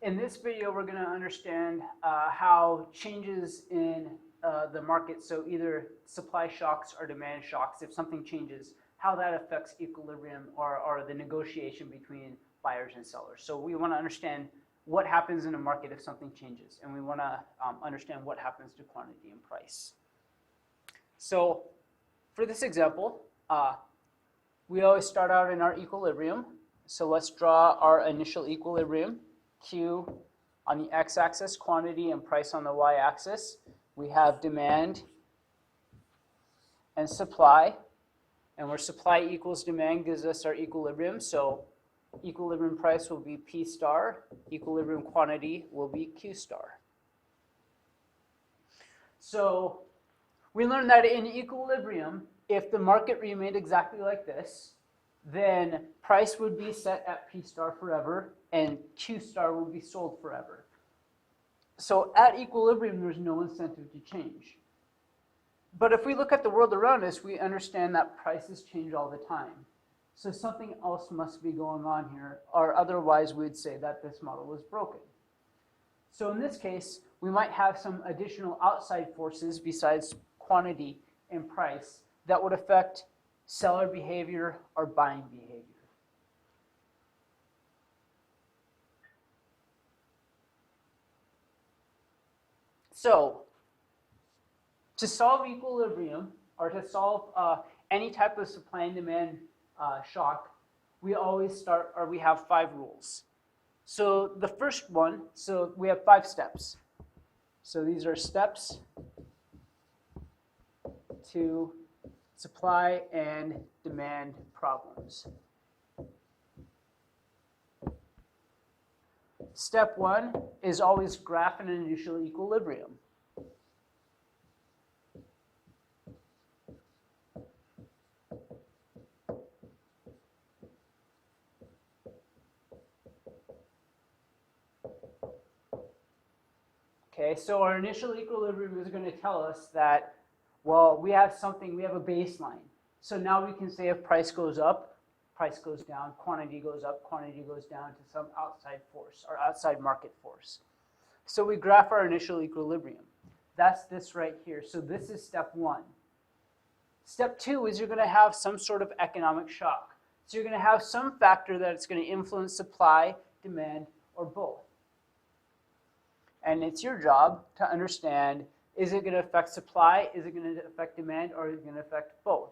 in this video, we're going to understand how changes in the market, so either supply shocks or demand shocks, if something changes, how that affects equilibrium or the negotiation between buyers and sellers. So we want to understand what happens in a market if something changes, and we want to understand what happens to quantity and price. So for this example, we always start out in our equilibrium. So let's draw our initial equilibrium. Q on the x-axis, quantity, and price on the y-axis. We have demand and supply, and where supply equals demand gives us our equilibrium. So equilibrium price will be P star, equilibrium quantity will be Q star. So we learned that in equilibrium, if the market remained exactly like this, then price would be set at P star forever, and Q star would be sold forever. So at equilibrium, there's no incentive to change. But if we look at the world around us, we understand that prices change all the time. So something else must be going on here, or otherwise we'd say that this model is broken. So in this case, we might have some additional outside forces besides quantity and price that would affect seller behavior or buying behavior. So to solve equilibrium, or to solve any type of supply and demand shock, we always start, or we have 5 rules. So the first one, so we have 5 steps. So these are steps to supply and demand problems. Step 1 is always graph an initial equilibrium. Okay, so our initial equilibrium is going to tell us that, well, we have a baseline. So now we can say if price goes up, price goes down, quantity goes up, quantity goes down to some outside force or outside market force. So we graph our initial equilibrium. That's this right here. So this is step 1. Step 2 is you're going to have some sort of economic shock. So you're going to have some factor that's going to influence supply, demand, or both. And it's your job to understand, is it going to affect supply, is it going to affect demand, or is it going to affect both?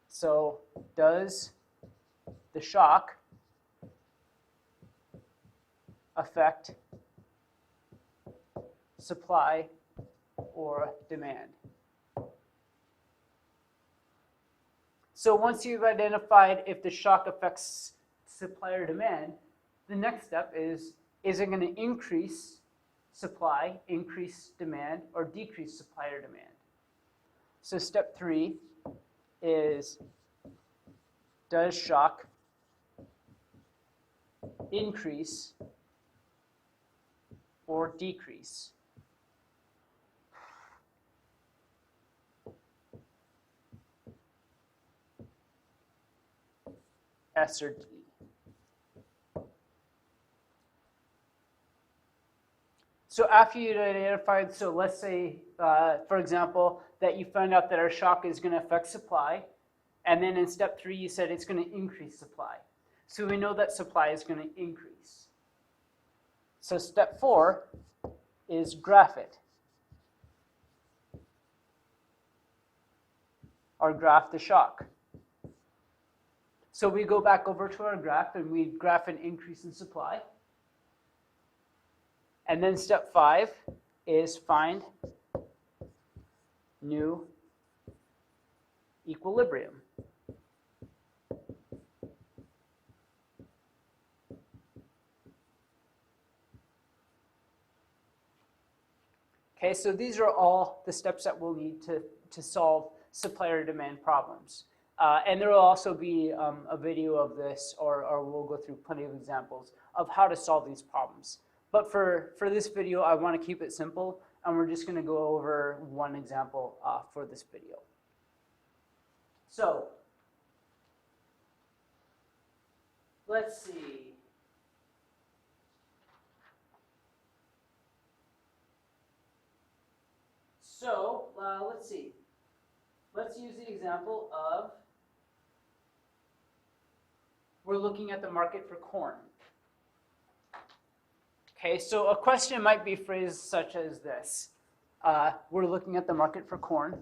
So does the shock affect supply or demand? So once you've identified if the shock affects supply or demand, the next step is it going to increase supply, increase demand, or decrease supply or demand? So step 3 is, does shock increase or decrease? S or D? So after you'd identified, so let's say, for example, that you found out that our shock is going to affect supply, and then in step 3 you said it's going to increase supply. So we know that supply is going to increase. So step 4 is graph it, or graph the shock. So we go back over to our graph and we graph an increase in supply. And then step 5 is find new equilibrium. Okay, so these are all the steps that we'll need to solve supply or demand problems. And there will also be a video of this, or we'll go through plenty of examples of how to solve these problems. But for this video, I want to keep it simple, and we're just going to go over one example for this video. So let's see. example of, we're looking at the market for corn. Okay, so a question might be phrased such as this. We're looking at the market for corn.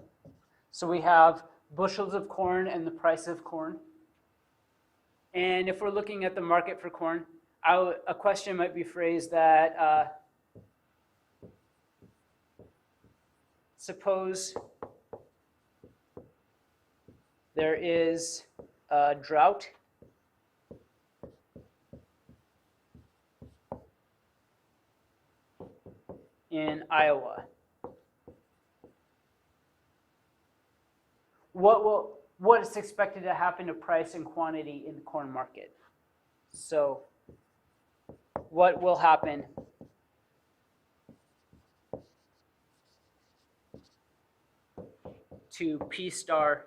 So we have bushels of corn and the price of corn. And if we're looking at the market for corn, a question might be phrased that suppose there is a drought in Iowa. What is expected to happen to price and quantity in the corn market? So what will happen to P star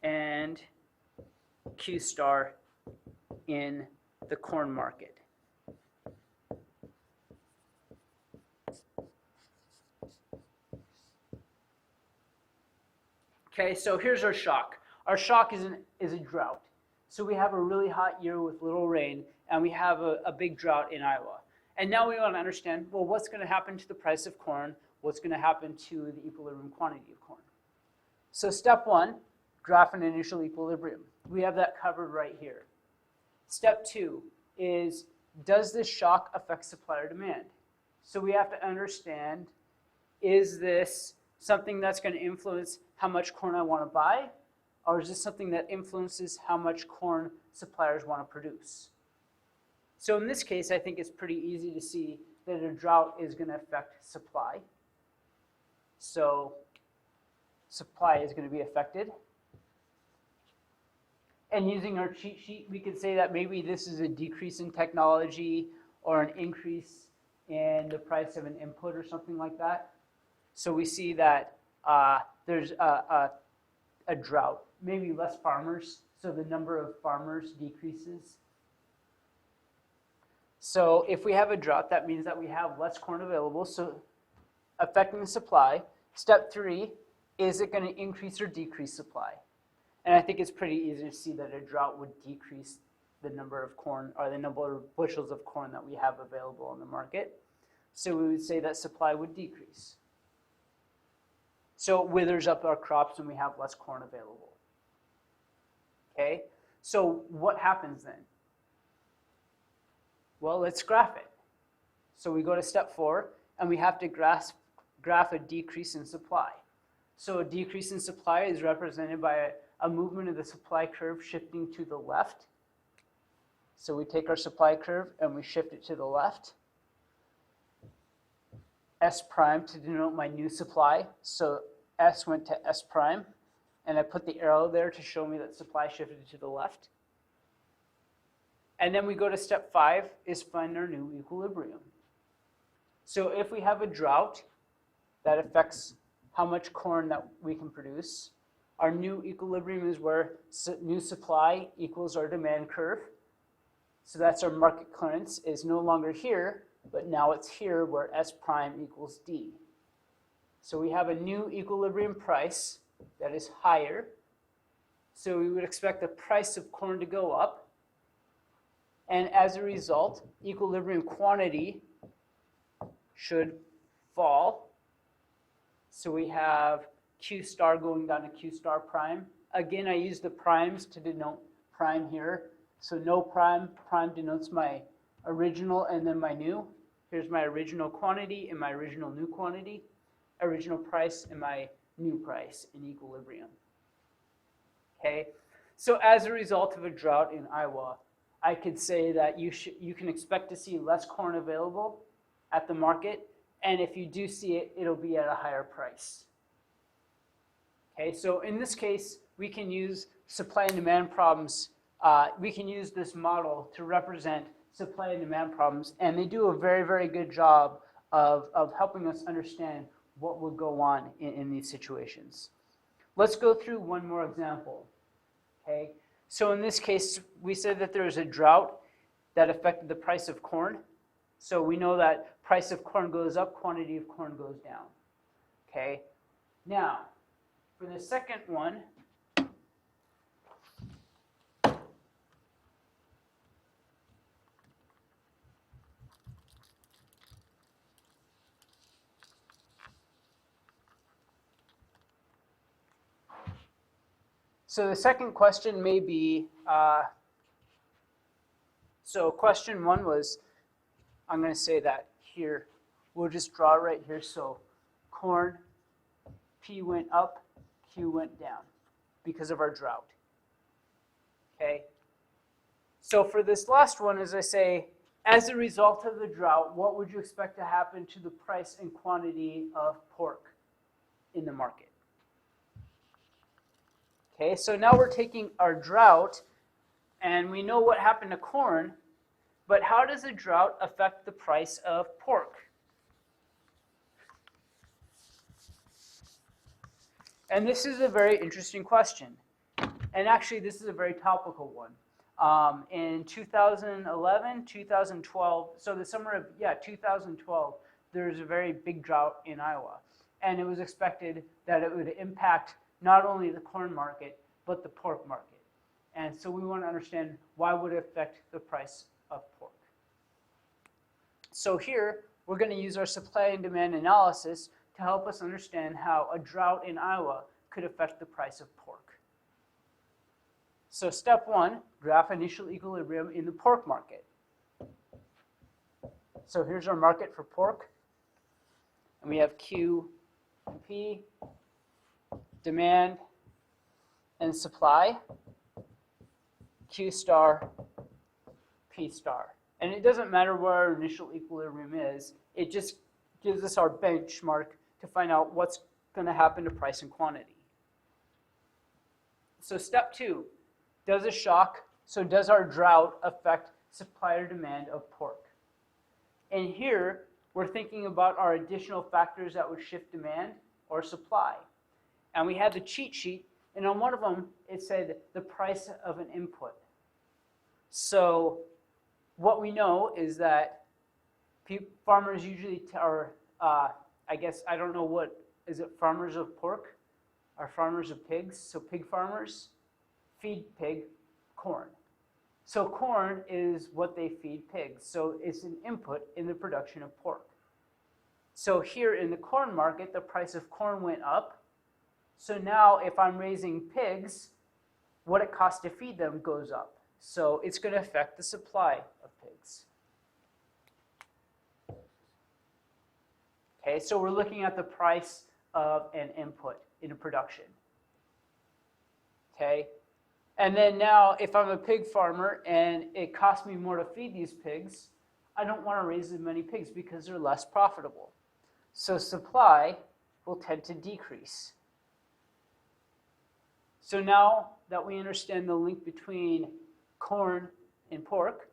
and Q star in the corn market? Okay, so here's our shock. Our shock is a drought. So we have a really hot year with little rain, and we have a big drought in Iowa. And now we want to understand, well, what's going to happen to the price of corn? What's going to happen to the equilibrium quantity of corn? So step one, graph an initial equilibrium. We have that covered right here. Step two is, does this shock affect supply or demand? So we have to understand, is this something that's going to influence how much corn I want to buy, or is this something that influences how much corn suppliers want to produce? So in this case, I think it's pretty easy to see that a drought is going to affect supply. So supply is going to be affected. And using our cheat sheet, we could say that maybe this is a decrease in technology or an increase in the price of an input or something like that. So we see that there's a drought, maybe less farmers, so the number of farmers decreases. So if we have a drought, that means that we have less corn available, so affecting the supply. Step three, is it going to increase or decrease supply? And I think it's pretty easy to see that a drought would decrease the number of corn, or the number of bushels of corn that we have available on the market. So we would say that supply would decrease. So it withers up our crops and we have less corn available. Okay, so what happens then? Well, let's graph it. So we go to step 4 and we have to graph a decrease in supply. So a decrease in supply is represented by a movement of the supply curve shifting to the left. So we take our supply curve and we shift it to the left. S prime to denote my new supply. So S went to S prime, and I put the arrow there to show me that supply shifted to the left. And then we go to step 5, is find our new equilibrium. So if we have a drought that affects how much corn that we can produce, our new equilibrium is where new supply equals our demand curve. So that's our market clearance is no longer here, but now it's here where S prime equals D. So we have a new equilibrium price that is higher. So we would expect the price of corn to go up. And as a result, equilibrium quantity should fall. So we have Q star going down to Q star prime. Again, I use the primes to denote prime here. So no prime, prime denotes my original and then my new. Here's my original quantity and my original new quantity, original price and my new price in equilibrium. Okay, so as a result of a drought in Iowa, I could say that you can expect to see less corn available at the market, and if you do see it, it'll be at a higher price. Okay, so in this case, we can use supply and demand problems. We can use this model to represent supply and demand problems, and they do a very, very good job of helping us understand what would go on in these situations. Let's go through one more example. Okay, so in this case, we said that there was a drought that affected the price of corn. So we know that price of corn goes up, quantity of corn goes down. Okay, now For the second one, so the second question may be, so question one was, I'm going to say that here, we'll just draw it right here. So corn, P went up, Q went down because of our drought. Okay. So for this last one, as I say, as a result of the drought, what would you expect to happen to the price and quantity of pork in the market? Okay, so now we're taking our drought, and we know what happened to corn, but how does the drought affect the price of pork? And this is a very interesting question. And actually, this is a very topical one. In 2011, 2012, so the summer of, 2012, there was a very big drought in Iowa. And it was expected that it would impact not only the corn market, but the pork market. And so we want to understand why would it affect the price of pork. So here, we're going to use our supply and demand analysis to help us understand how a drought in Iowa could affect the price of pork. So step one, graph initial equilibrium in the pork market. So here's our market for pork. And we have Q and P, demand and supply, Q star, P star. And it doesn't matter where our initial equilibrium is, it just gives us our benchmark to find out what's going to happen to price and quantity. So step two, does a shock, so does our drought affect supply or demand of pork? And here, we're thinking about our additional factors that would shift demand or supply. And we had the cheat sheet, and on one of them, it said the price of an input. So what we know is that farmers usually are, I guess, I don't know what, is it farmers of pork? Or farmers of pigs? So pig farmers feed pig corn. So corn is what they feed pigs. So it's an input in the production of pork. So here in the corn market, the price of corn went up. So now if I'm raising pigs, what it costs to feed them goes up. So it's going to affect the supply of pigs. Okay, so we're looking at the price of an input in a production. Okay, and then now if I'm a pig farmer and it costs me more to feed these pigs, I don't want to raise as many pigs because they're less profitable. So supply will tend to decrease. So now that we understand the link between corn and pork,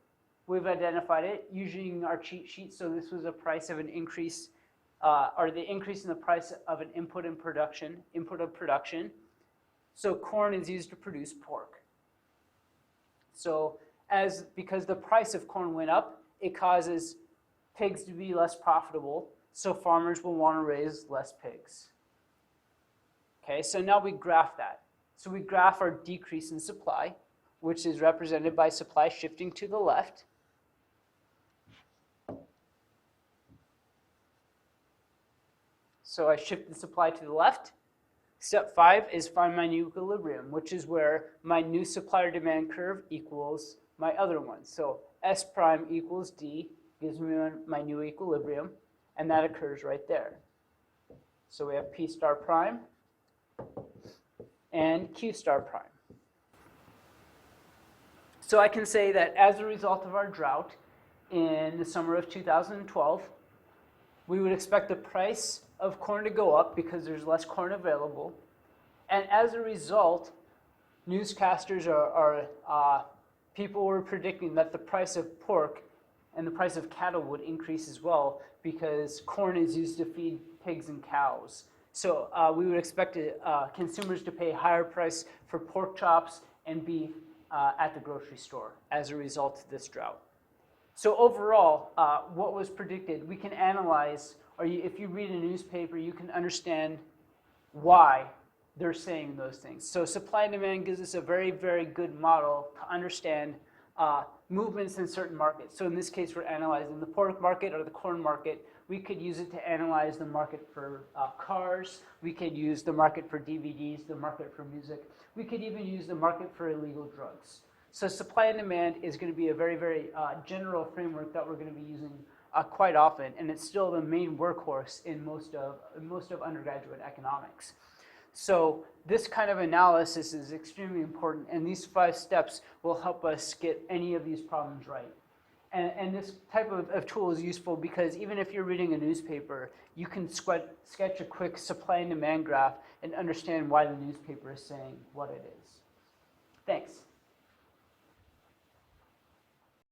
we've identified it using our cheat sheet. So this was a price of an increase, or the increase in the price of an input of production. So corn is used to produce pork. So because the price of corn went up, it causes pigs to be less profitable. So farmers will want to raise less pigs. Okay, so now we graph that. So we graph our decrease in supply, which is represented by supply shifting to the left. So I shift the supply to the left. Step 5 is find my new equilibrium, which is where my new supply or demand curve equals my other one. So S prime equals D gives me my new equilibrium, and that occurs right there. So we have P star prime and Q star prime. So I can say that as a result of our drought in the summer of 2012, we would expect the price of corn to go up because there's less corn available. And as a result, newscasters people were predicting that the price of pork and the price of cattle would increase as well because corn is used to feed pigs and cows. So we would expect consumers to pay a higher price for pork chops and beef at the grocery store as a result of this drought. So overall, what was predicted, we can analyze, or if you read a newspaper, you can understand why they're saying those things. So supply and demand gives us a very, very good model to understand movements in certain markets. So in this case, we're analyzing the pork market or the corn market. We could use it to analyze the market for cars. We could use the market for DVDs, the market for music. We could even use the market for illegal drugs. So supply and demand is going to be a very, very general framework that we're going to be using quite often, and it's still the main workhorse in most of undergraduate economics. So this kind of analysis is extremely important, and these 5 steps will help us get any of these problems right. And this type of tool is useful because even if you're reading a newspaper, you can sketch a quick supply and demand graph and understand why the newspaper is saying what it is. Thanks.